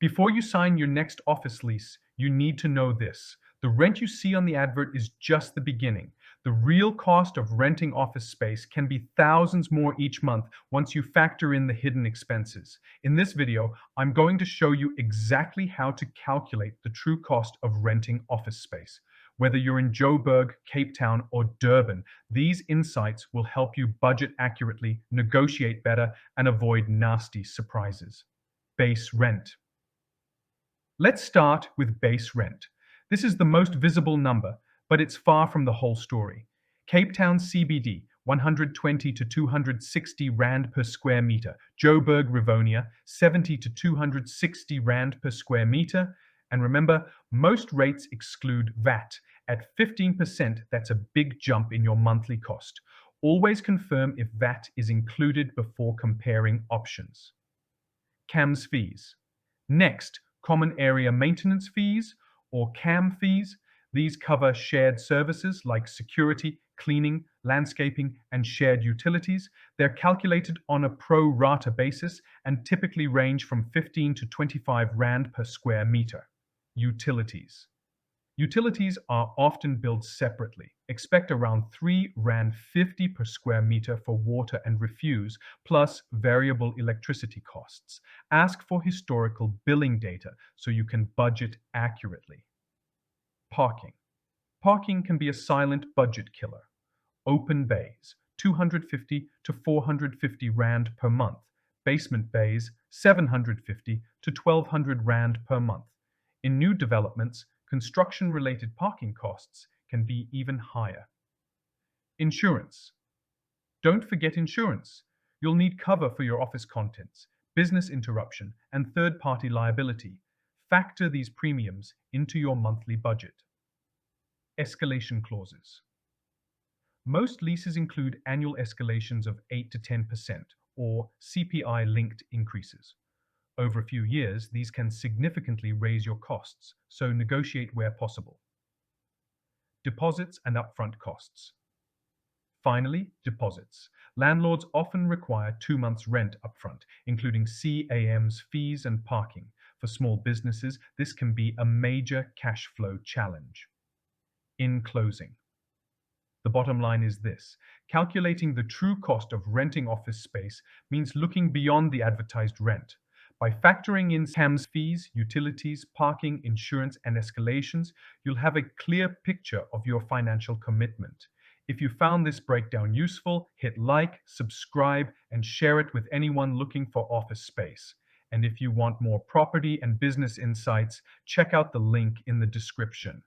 Before you sign your next office lease, you need to know this. The rent you see on the advert is just the beginning. The real cost of renting office space can be thousands more each month once you factor in the hidden expenses. In this video, I'm going to show you exactly how to calculate the true cost of renting office space. Whether you're in Joburg, Cape Town, or Durban, these insights will help you budget accurately, negotiate better, and avoid nasty surprises. Base rent. Let's start with base rent. This is the most visible number, but it's far from the whole story. Cape Town CBD, 120 to 260 Rand per square meter. Joburg Rivonia, 70 to 260 Rand per square meter. And remember, most rates exclude VAT. At 15%, that's a big jump in your monthly cost. Always confirm if VAT is included before comparing options. CAMS fees. Next, common area maintenance fees, or CAM fees. These cover shared services like security, cleaning, landscaping, and shared utilities. They're calculated on a pro rata basis and typically range from 15 to 25 Rand per square meter. Utilities. Utilities are often billed separately. Expect around 3 Rand 50 per square meter for water and refuse, plus variable electricity costs. Ask for historical billing data so you can budget accurately. Parking. Parking can be a silent budget killer. Open bays, 250 to 450 Rand per month. Basement bays, 750 to 1200 Rand per month. In new developments, construction-related parking costs can be even higher. Insurance. Don't forget insurance. You'll need cover for your office contents, business interruption, and third-party liability. Factor these premiums into your monthly budget. Escalation clauses. Most leases include annual escalations of 8 to 10% or CPI-linked increases. Over a few years, these can significantly raise your costs, so negotiate where possible. Deposits and upfront costs. Finally, deposits. Landlords often require 2 months' rent upfront, including CAM's fees and parking. For small businesses, this can be a major cash flow challenge. In closing, the bottom line is this. Calculating the true cost of renting office space means looking beyond the advertised rent. By factoring in CAM's fees, utilities, parking, insurance, and escalations, you'll have a clear picture of your financial commitment. If you found this breakdown useful, hit like, subscribe, and share it with anyone looking for office space. And if you want more property and business insights, check out the link in the description.